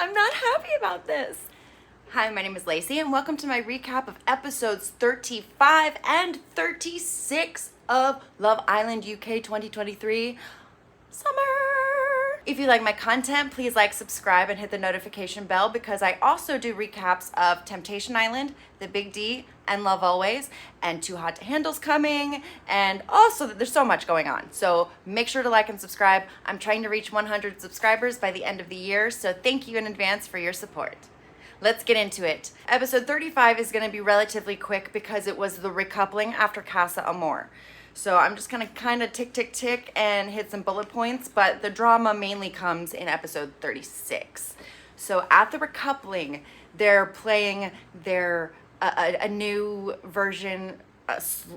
I'm not happy about this. Hi, my name is Lacey, and welcome to my recap of episodes 35 and 36 of Love Island UK 2023 Summer. If you like my content, please like, subscribe, and hit the notification bell because I also do recaps of Temptation Island, The Big D, and Love Always, and Too Hot to Handle's coming, and also there's so much going on. So make sure to like and subscribe. I'm trying to reach 100 subscribers by the end of the year, so thank you in advance for your support. Let's get into it. Episode 35 is going to be relatively quick because it was the recoupling after Casa Amor. So I'm just going to kind of tick and hit some bullet points, but the drama mainly comes in episode 36. So at the recoupling, they're playing their a new version,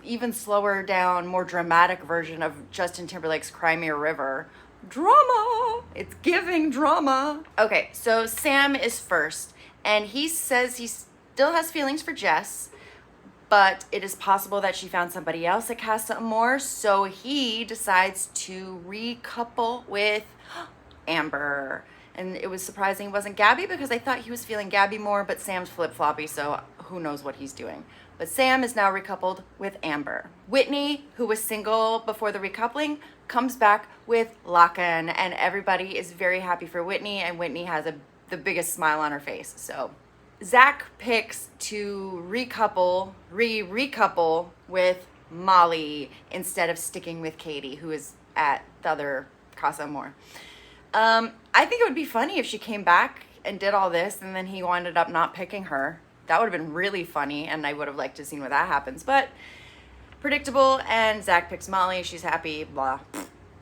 even slower down, more dramatic version of Justin Timberlake's Cry Me a River. Drama! It's giving drama. Okay, so Sam is first, and he says he still has feelings for Jess, but it is possible that she found somebody else at Casa Amor, so he decides to recouple with Amber. And it was surprising it wasn't Gabby because I thought he was feeling Gabby more, but Sam's flip-floppy, so who knows what he's doing. But Sam is now recoupled with Amber. Whitney, who was single before the recoupling, comes back with Lakan, and everybody is very happy for Whitney, and Whitney has the biggest smile on her face. So Zach picks to recouple with Molly instead of sticking with Katie, who is at the other Casa Amor. I think it would be funny if she came back and did all this and then he ended up not picking her. That would have been really funny, and I would have liked to see where that happens. But predictable, and Zach picks Molly. She's happy, blah.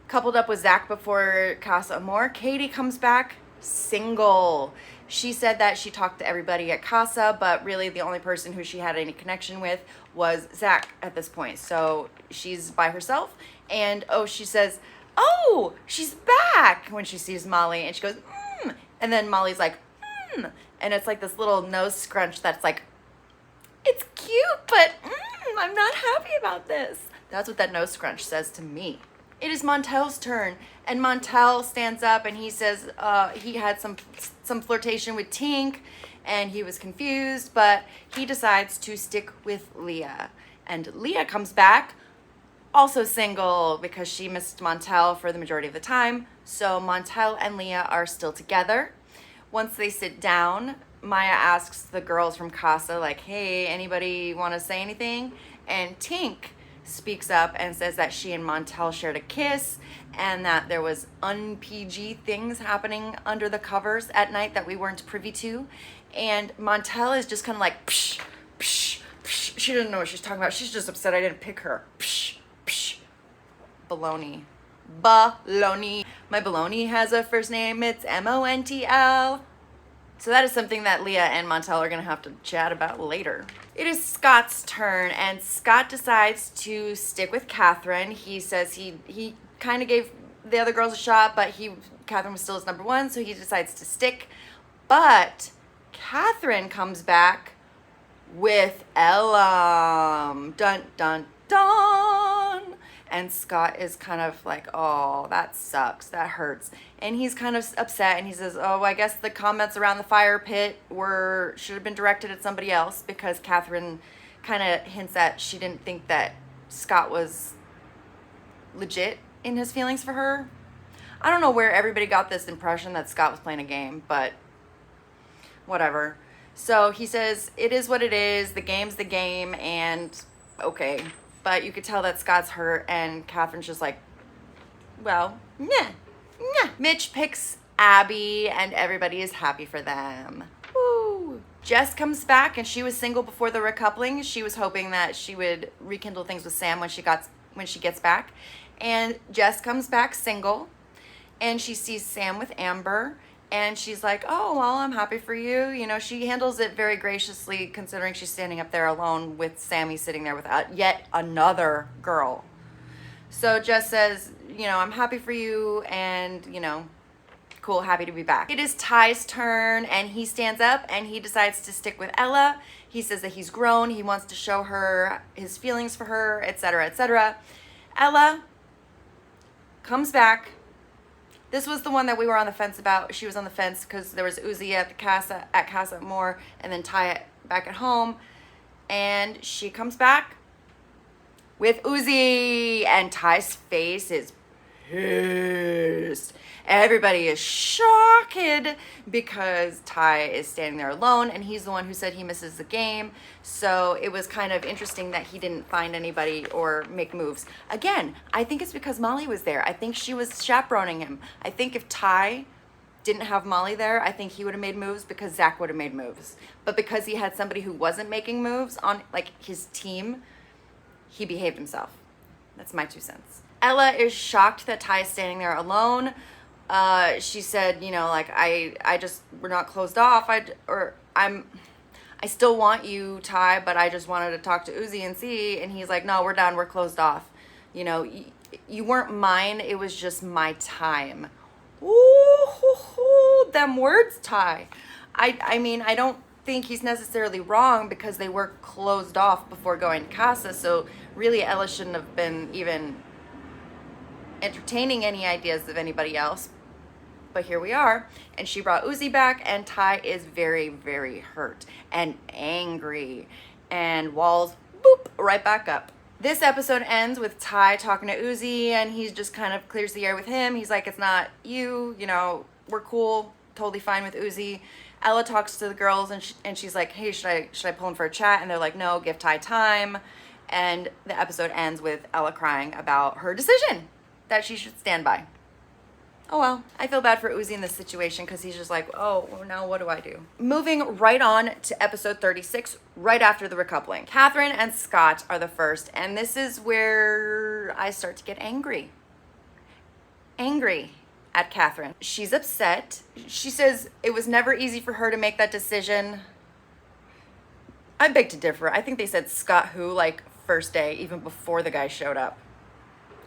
Coupled up with Zach before Casa Amor, Katie comes back single. She said that she talked to everybody at Casa, but really the only person who she had any connection with was Zach at this point. So she's by herself, and she says, "Oh, she's back," when she sees Molly, and she goes, and then Molly's like, and it's like this little nose scrunch that's like, it's cute, but I'm not happy about this. That's what that nose scrunch says to me. It is Montel's turn, and Montel stands up and he says he had some flirtation with Tink and he was confused, but he decides to stick with Leah. And Leah comes back, also single, because she missed Montel for the majority of the time. So Montel and Leah are still together. Once they sit down, Maya asks the girls from Casa, like, hey, anybody want to say anything? And Tink speaks up and says that she and Montel shared a kiss and that there was un-PG things happening under the covers at night that we weren't privy to. And Montel is just kind of like, psh, psh, psh. She doesn't know what she's talking about. She's just upset I didn't pick her. Psh, psh. Baloney. Baloney. My baloney has a first name. It's Montl. So that is something that Leah and Montel are going to have to chat about later. It is Scott's turn, and Scott decides to stick with Catherine. He says he kind of gave the other girls a shot, but Catherine was still his number one, so he decides to stick. But Catherine comes back with Elam. Dun, dun, dun. And Scott is kind of like, oh, that sucks. That hurts. And he's kind of upset, and he says, oh, I guess the comments around the fire pit should have been directed at somebody else, because Catherine kind of hints that she didn't think that Scott was legit in his feelings for her. I don't know where everybody got this impression that Scott was playing a game, but whatever. So he says, it is what it is. The game's the game, and okay. But you could tell that Scott's hurt, and Catherine's just like, well, nah. Mitch picks Abby, and everybody is happy for them. Woo! Jess comes back, and she was single before the recoupling. She was hoping that she would rekindle things with Sam when she gets back. And Jess comes back single, and she sees Sam with Amber, and she's like, oh, well, I'm happy for you. You know, she handles it very graciously, considering she's standing up there alone with Sammy sitting there with yet another girl. So Jess says, you know, I'm happy for you, and, you know, cool, happy to be back. It is Ty's turn, and he stands up, and he decides to stick with Ella. He says that he's grown. He wants to show her his feelings for her, etc., etc. Ella comes back This was the one that we were on the fence about. She was on the fence because there was Uzi at Casa Amor, and then Ty back at home. And she comes back with Uzi, and Ty's face is pissed. Everybody is shocked because Ty is standing there alone, and he's the one who said he misses the game. So it was kind of interesting that he didn't find anybody or make moves. Again, I think it's because Molly was there. I think she was chaperoning him. I think if Ty didn't have Molly there, I think he would have made moves because Zach would have made moves. But because he had somebody who wasn't making moves on like his team, he behaved himself. That's my 2 cents. Ella is shocked that Ty is standing there alone. She said, you know, like, I just, we're not closed off. I still want you, Ty, but I just wanted to talk to Uzi and see. And he's like, no, we're done. We're closed off. You know, you weren't mine. It was just my time. Ooh, them words, Ty. I mean, I don't think he's necessarily wrong because they were closed off before going to Casa. So really, Ella shouldn't have been even entertaining any ideas of anybody else. But here we are, and she brought Uzi back, and Ty is very, very hurt and angry, and walls, boop, right back up. This episode ends with Ty talking to Uzi, and he just kind of clears the air with him. He's like, it's not you, you know, we're cool, totally fine with Uzi. Ella talks to the girls, and she's like, hey, should I pull him for a chat? And they're like, no, give Ty time. And the episode ends with Ella crying about her decision that she should stand by. Oh well, I feel bad for Uzi in this situation because he's just like, oh, well, now what do I do? Moving right on to episode 36, right after the recoupling. Catherine and Scott are the first, and this is where I start to get angry. Angry at Catherine. She's upset. She says it was never easy for her to make that decision. I beg to differ. I think they said Scott who, like, first day, even before the guy showed up.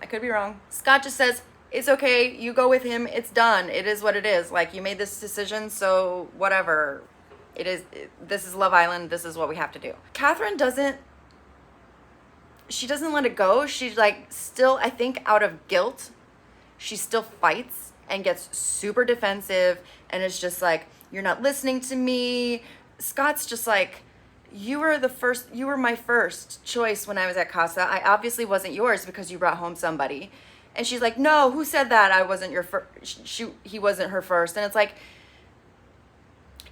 I could be wrong. Scott just says, it's okay, you go with him, it's done, it is what it is. Like, you made this decision, so whatever. This is Love Island, this is what we have to do. Catherine doesn't let it go. She's like, still, I think out of guilt, she still fights and gets super defensive, and it's just like, you're not listening to me. Scott's just like, you were my first choice when I was at Casa. I obviously wasn't yours because you brought home somebody. And she's like, no, who said that? I wasn't your first. He wasn't her first. And it's like,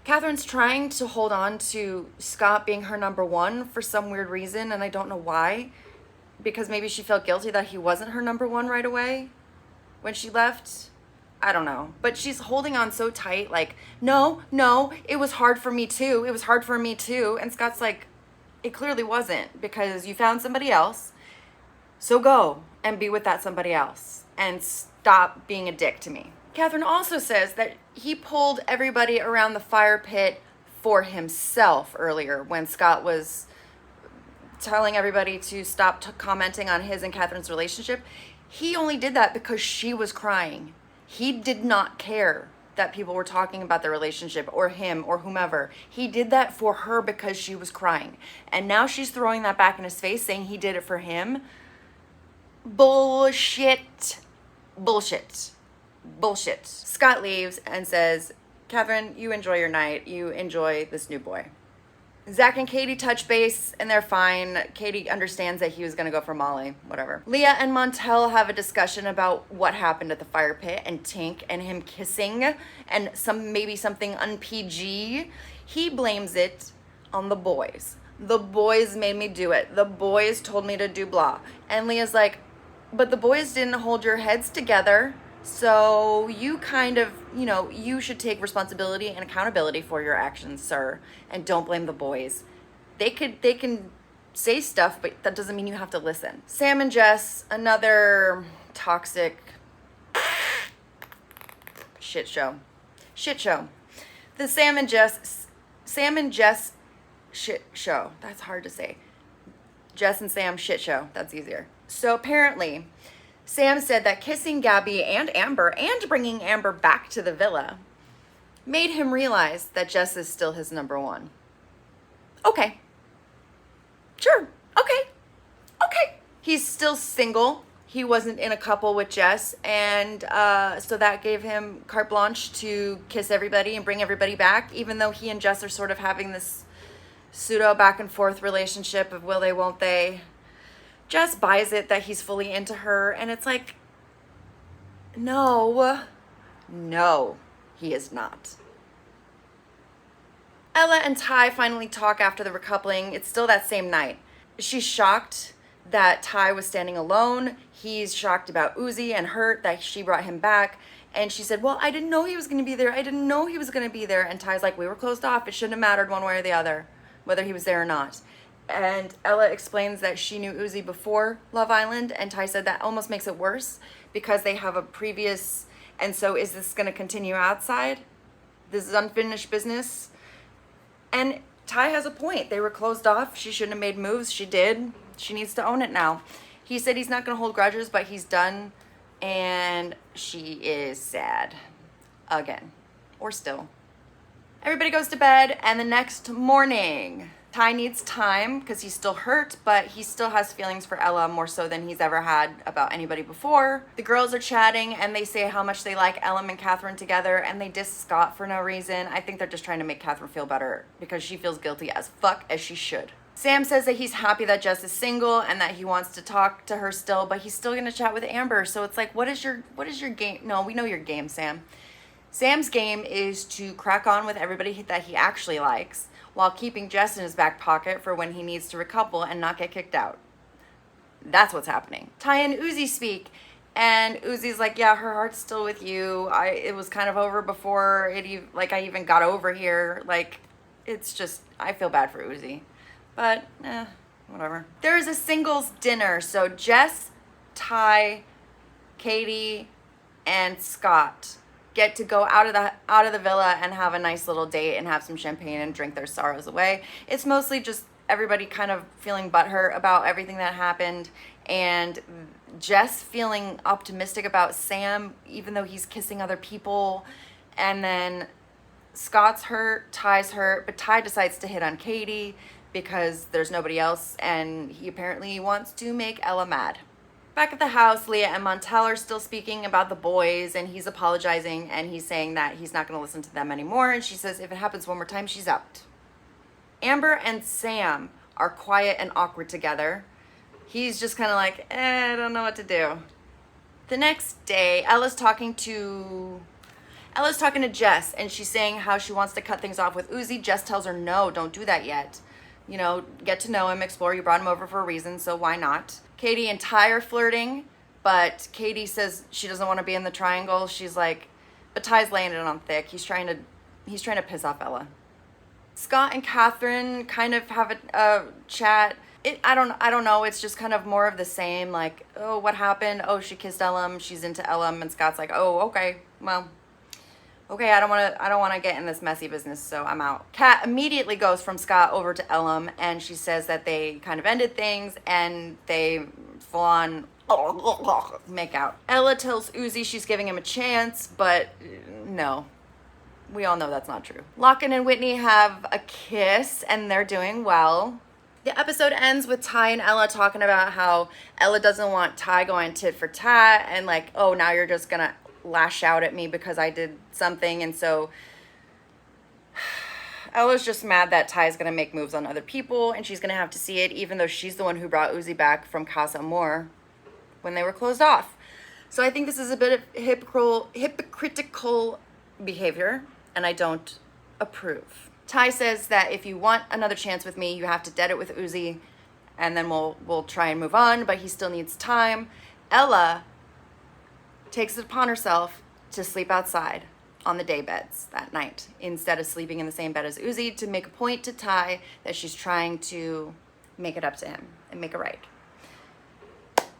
Catherine's trying to hold on to Scott being her number one for some weird reason. And I don't know why. Because maybe she felt guilty that he wasn't her number one right away when she left. I don't know. But she's holding on so tight. Like, no, it was hard for me too. It was hard for me too. And Scott's like, it clearly wasn't because you found somebody else. So go and be with that somebody else and stop being a dick to me. Catherine also says that he pulled everybody around the fire pit for himself earlier when Scott was telling everybody to stop commenting on his and Catherine's relationship. He only did that because she was crying. He did not care that people were talking about their relationship or him or whomever. He did that for her because she was crying. And now she's throwing that back in his face saying he did it for him. Bullshit. Scott leaves and says, Catherine, you enjoy your night. You enjoy this new boy. Zach and Katie touch base and they're fine. Katie understands that he was going to go for Molly. Whatever. Leah and Montel have a discussion about what happened at the fire pit and Tink and him kissing and maybe something un-PG. He blames it on the boys. The boys made me do it. The boys told me to do blah. And Leah's like, but the boys didn't hold your heads together. So you kind of, you should take responsibility and accountability for your actions, sir. And don't blame the boys. They can say stuff, but that doesn't mean you have to listen. Sam and Jess, another toxic shit show. The Sam and Jess shit show. That's hard to say. Jess and Sam shit show. That's easier. So apparently, Sam said that kissing Gabby and Amber and bringing Amber back to the villa made him realize that Jess is still his number one. Okay. Sure. Okay. He's still single. he wasn't in a couple with Jess, and so that gave him carte blanche to kiss everybody and bring everybody back, even though he and Jess are sort of having this pseudo back and forth relationship of will they, won't they. Jess buys it that he's fully into her, and it's like, no, he is not. Ella and Ty finally talk after the recoupling. It's still that same night. She's shocked that Ty was standing alone. He's shocked about Uzi and hurt that she brought him back. And she said, well, I didn't know he was going to be there. And Ty's like, we were closed off. It shouldn't have mattered one way or the other, whether he was there or not. And Ella explains that she knew Uzi before Love Island. And Ty said that almost makes it worse because they have a previous. And so is this going to continue outside? This is unfinished business. And Ty has a point. They were closed off. She shouldn't have made moves. She did. She needs to own it now. He said he's not going to hold grudges, but he's done. And she is sad. Again. Or still. Everybody goes to bed, and the next morning, Ty needs time because he's still hurt, but he still has feelings for Ella more so than he's ever had about anybody before. The girls are chatting, and they say how much they like Ella and Catherine together, and they diss Scott for no reason. I think they're just trying to make Catherine feel better because she feels guilty as fuck, as she should. Sam says that he's happy that Jess is single and that he wants to talk to her still, but he's still gonna chat with Amber. So it's like, what is your game? No, we know your game, Sam. Sam's game is to crack on with everybody that he actually likes while keeping Jess in his back pocket for when he needs to recouple and not get kicked out. That's what's happening. Ty and Uzi speak, and Uzi's like, yeah, her heart's still with you. It was kind of over before I even got over here. Like, it's just, I feel bad for Uzi. But, whatever. There is a singles dinner, so Jess, Ty, Katie, and Scott get to go out of the villa and have a nice little date and have some champagne and drink their sorrows away. It's mostly just everybody kind of feeling butthurt about everything that happened, and Jess feeling optimistic about Sam even though he's kissing other people. And then Scott's hurt, Ty's hurt, but Ty decides to hit on Katie because there's nobody else, and he apparently wants to make Ella mad. Back at the house, Leah and Montel are still speaking about the boys, and he's apologizing, and he's saying that he's not going to listen to them anymore, and she says if it happens one more time, she's out. Amber and Sam are quiet and awkward together. He's just kind of like, I don't know what to do. The next day, Ella's talking to Jess, and she's saying how she wants to cut things off with Uzi. Jess tells her, no, don't do that yet. You know, get to know him, explore. You brought him over for a reason, so why not? Katie and Ty are flirting, but Katie says she doesn't want to be in the triangle. She's like, but Ty's laying it on thick. He's trying to piss off Ella. Scott and Catherine kind of have a chat. I don't know. It's just kind of more of the same. Like, oh, what happened? Oh, she kissed Ellum. She's into Ellum, and Scott's like, oh, okay, well. Okay, I don't want to get in this messy business, so I'm out. Kat immediately goes from Scott over to Ellum, and she says that they kind of ended things, and they full on make out. Ella tells Uzi she's giving him a chance, but no. We all know that's not true. Locken and Whitney have a kiss, and they're doing well. The episode ends with Ty and Ella talking about how Ella doesn't want Ty going tit for tat, and like, oh, now you're just gonna lash out at me because I did something. And so Ella's just mad that Ty's gonna make moves on other people, and she's gonna have to see it, even though she's the one who brought Uzi back from CASA Amor when they were closed off. So I think this is a bit of hypocritical behavior, and I don't approve. Ty says that if you want another chance with me, you have to dead it with Uzi, and then we'll try and move on, but he still needs time. Ella takes it upon herself to sleep outside on the day beds that night instead of sleeping in the same bed as Uzi, to make a point to Ty that she's trying to make it up to him and make it right.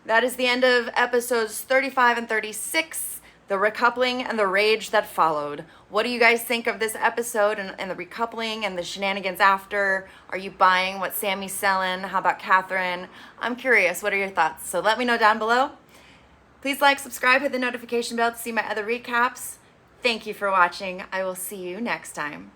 That is the end of episodes 35 and 36, the recoupling and the rage that followed. What do you guys think of this episode and the recoupling and the shenanigans after? Are you buying what Sammy's selling? How about Catherine? I'm curious. What are your thoughts? So let me know down below. Please like, subscribe, hit the notification bell to see my other recaps. Thank you for watching. I will see you next time.